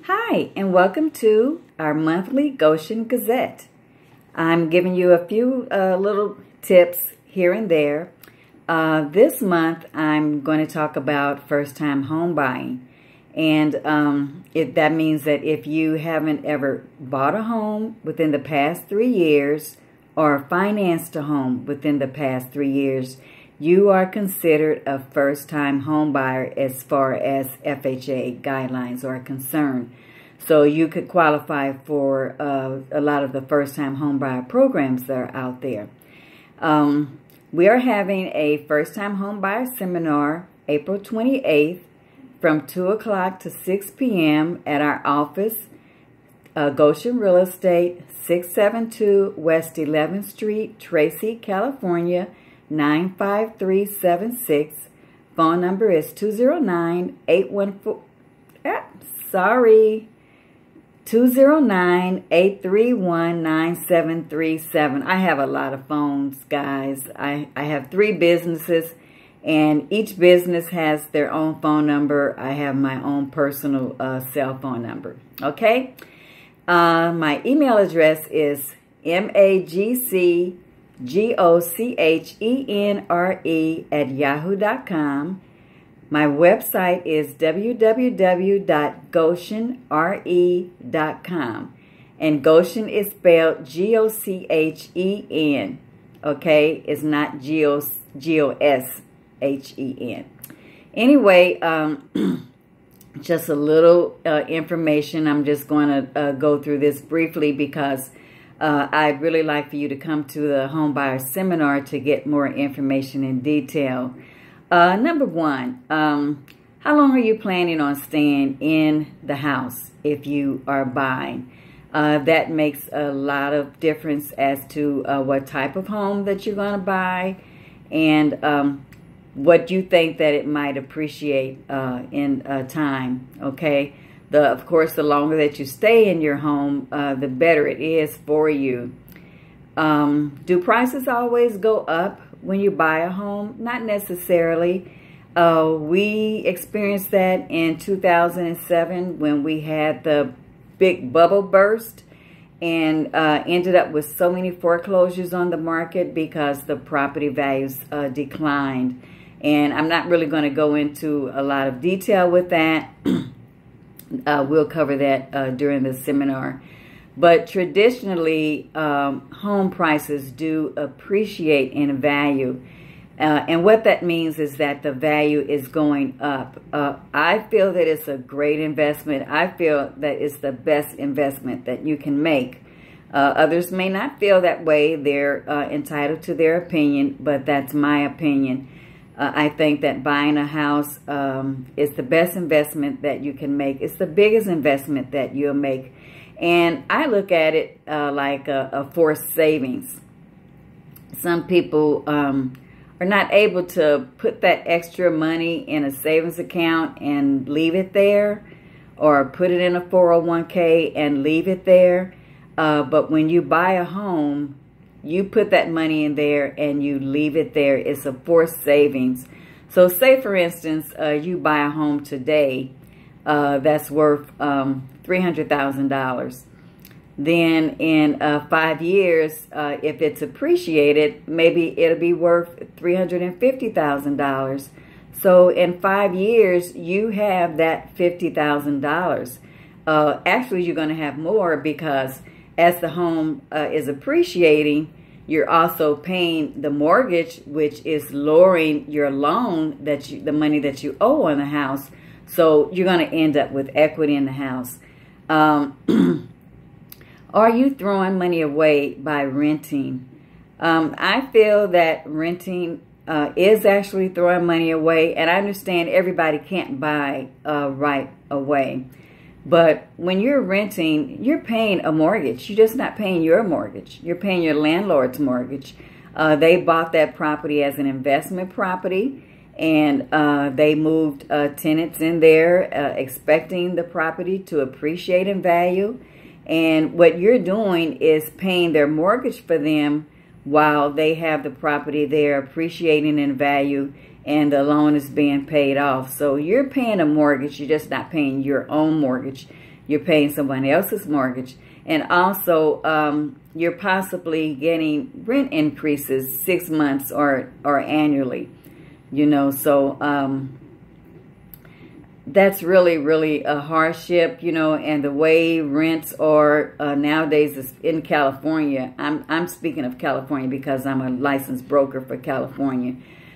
Hi, and welcome to our monthly Gochen Gazette. I'm giving you a few little tips here and there. This month, I'm going to talk about first-time home buying. And that means that if you haven't ever bought a home within the past 3 years or financed a home within the past 3 years, you are considered a first-time home buyer as far as FHA guidelines are concerned. So you could qualify for a lot of the first-time home buyer programs that are out there. We are having a first-time home buyer seminar April 28th from 2 o'clock to 6 p.m. at our office, Gochen Real Estate, 672 West 11th Street, Tracy, California, 95376. Phone number is 209-831-9737. I have a lot of phones, guys. I have 3 businesses, and each business has their own phone number. I have my own personal cell phone number. Okay? My email address is magochenre@yahoo.com. My website is www.gochenre.com. And Gochen is spelled Gochen. Okay? It's not Goshen. Anyway, just a little information. I'm just going to go through this briefly because I'd really like for you to come to the home buyer seminar to get more information in detail. Number one, how long are you planning on staying in the house if you are buying? That makes a lot of difference as to what type of home that you're going to buy and what you think that it might appreciate in time, okay? Of course, the longer that you stay in your home, the better it is for you. Do prices always go up when you buy a home? Not necessarily. We experienced that in 2007 when we had the big bubble burst and ended up with so many foreclosures on the market because the property values declined. And I'm not really going to go into a lot of detail with that. We'll cover that during the seminar. But traditionally, home prices do appreciate in value. And what that means is that the value is going up. I feel that it's a great investment. I feel that it's the best investment that you can make. Others may not feel that way. They're entitled to their opinion, but that's my opinion. I think that buying a house is the best investment that you can make. It's the biggest investment that you'll make. And I look at it like a forced savings. Some people are not able to put that extra money in a savings account and leave it there, or put it in a 401k and leave it there. But when you buy a home, you put that money in there and you leave it there. It's a forced savings. So say, for instance, you buy a home today that's worth $300,000. Then in 5 years, if it's appreciated, maybe it'll be worth $350,000. So in 5 years, you have that $50,000. Actually, you're going to have more because as the home is appreciating, you're also paying the mortgage, which is lowering your loan, the money that you owe on the house. So you're going to end up with equity in the house. Are you throwing money away by renting? I feel that renting is actually throwing money away, and I understand everybody can't buy right away. But when you're renting, you're paying a mortgage. You're just not paying your mortgage. You're paying your landlord's mortgage. They bought that property as an investment property, and they moved tenants in there expecting the property to appreciate in value. And what you're doing is paying their mortgage for them while they have the property there appreciating in value, and the loan is being paid off. So you're paying a mortgage. You're just not paying your own mortgage. You're paying someone else's mortgage. And also, you're possibly getting rent increases 6 months or annually, you know. So that's really a hardship, you know. And the way rents are nowadays is in California. I'm speaking of California because I'm a licensed broker for California.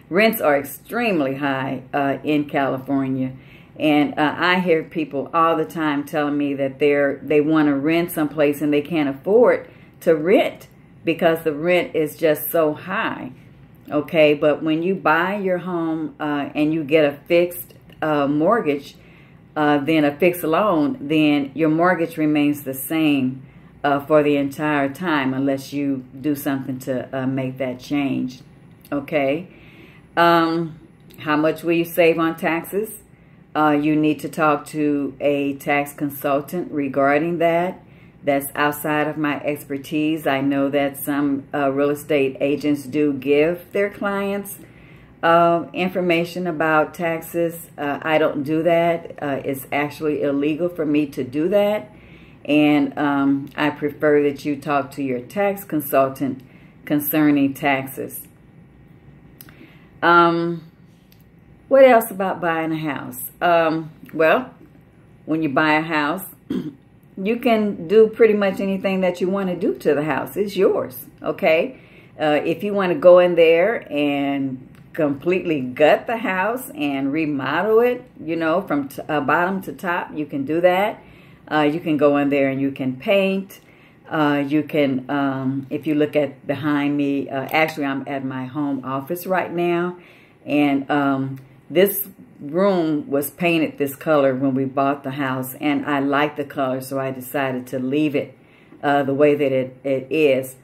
Rents are extremely high in California. And I hear people all the time telling me that they want to rent someplace and they can't afford to rent because the rent is just so high. Okay, but when you buy your home and you get a fixed mortgage, then a fixed loan, then your mortgage remains the same for the entire time unless you do something to make that change. Okay, how much will you save on taxes? You need to talk to a tax consultant regarding that. That's outside of my expertise. I know that some real estate agents do give their clients information about taxes. I don't do that. It's actually illegal for me to do that. And I prefer that you talk to your tax consultant concerning taxes. What else about buying a house? Well, when you buy a house, you can do pretty much anything that you want to do to the house. It's yours, okay? If you want to go in there and completely gut the house and remodel it, you know, from bottom to top, you can do that. You can go in there and you can paint. You can, if you look at behind me, actually I'm at my home office right now, and this room was painted this color when we bought the house, and I like the color, so I decided to leave it the way that it is.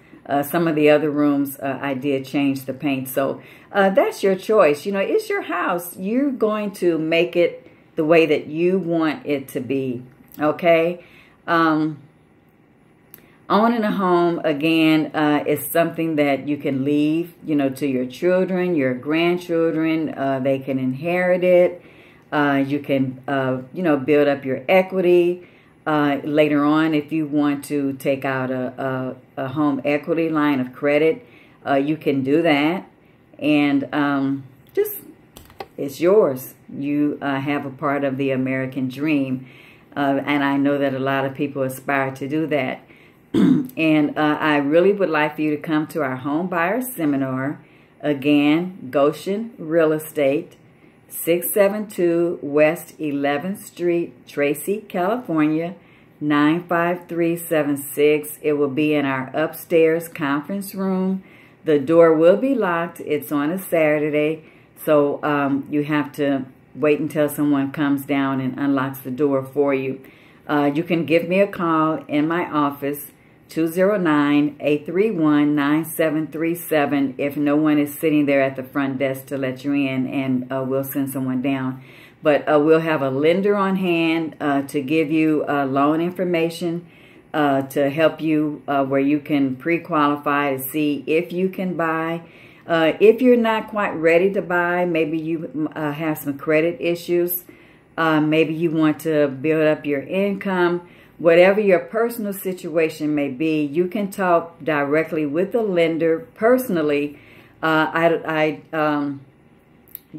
Some of the other rooms, I did change the paint. So that's your choice. You know, it's your house. You're going to make it the way that you want it to be, okay? Owning a home, again, is something that you can leave, you know, to your children, your grandchildren. They can inherit it. You can, you know, build up your equity. Later on, if you want to take out a home equity line of credit, you can do that. And just, it's yours. You have a part of the American dream. And I know that a lot of people aspire to do that. And I really would like for you to come to our home buyer seminar. Again, Gochen Real Estate, 672 West 11th Street, Tracy, California, 95376. It will be in our upstairs conference room. The door will be locked. It's on a Saturday, so you have to wait until someone comes down and unlocks the door for you. You can give me a call in my office, 209-831-9737, if no one is sitting there at the front desk to let you in, and we'll send someone down. But we'll have a lender on hand to give you loan information, to help you where you can pre-qualify to see if you can buy. If you're not quite ready to buy, maybe you have some credit issues, maybe you want to build up your income. Whatever your personal situation may be, you can talk directly with the lender personally. I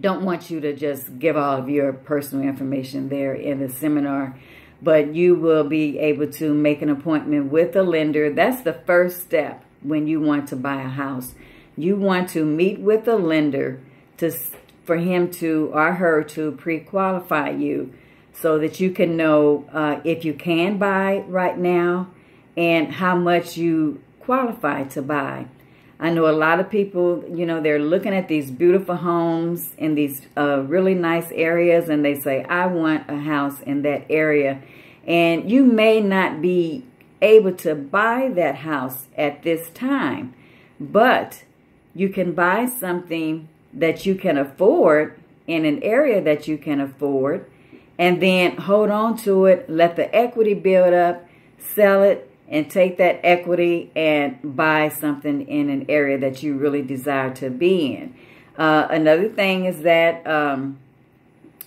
don't want you to just give all of your personal information there in the seminar, but you will be able to make an appointment with the lender. That's the first step when you want to buy a house. You want to meet with the lender for him to or her to pre-qualify you, so that you can know if you can buy right now and how much you qualify to buy. I know a lot of people, you know, they're looking at these beautiful homes in these really nice areas, and they say, I want a house in that area. And you may not be able to buy that house at this time, but you can buy something that you can afford in an area that you can afford, and then hold on to it, let the equity build up, sell it, and take that equity and buy something in an area that you really desire to be in. Another thing is that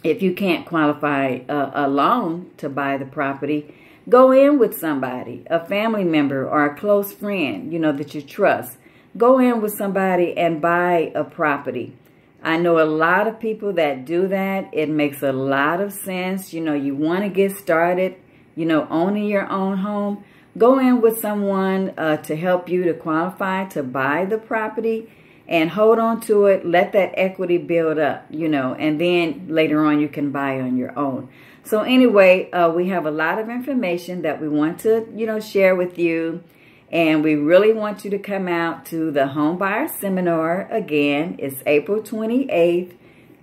if you can't qualify a loan to buy the property, go in with somebody, a family member or a close friend, that you trust. Go in with somebody and buy a property. I know a lot of people that do that. It makes a lot of sense. You want to get started, owning your own home. Go in with someone to help you to qualify to buy the property and hold on to it. Let that equity build up, and then later on you can buy on your own. So anyway, we have a lot of information that we want to, share with you. And we really want you to come out to the Home Buyer Seminar. Again, it's April 28th,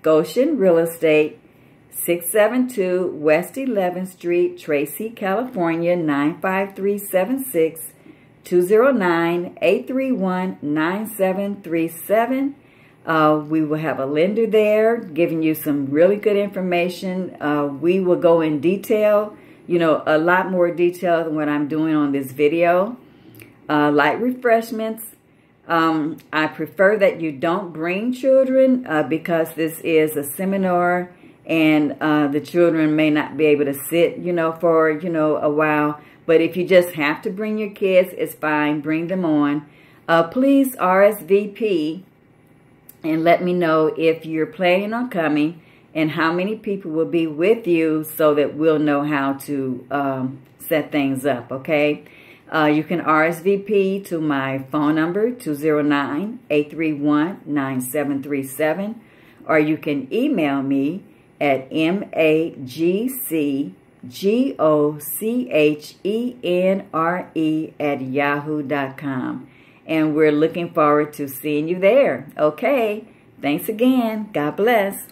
Gochen Real Estate, 672 West 11th Street, Tracy, California, 95376, 209-831-9737. We will have a lender there giving you some really good information. We will go in detail, a lot more detail than what I'm doing on this video. Light refreshments. I prefer that you don't bring children because this is a seminar and the children may not be able to sit, for, a while. But if you just have to bring your kids, it's fine. Bring them on. Please RSVP and let me know if you're planning on coming and how many people will be with you so that we'll know how to set things up, okay? You can RSVP to my phone number, 209-831-9737, or you can email me at magchenre@yahoo.com. And we're looking forward to seeing you there. Okay, thanks again. God bless.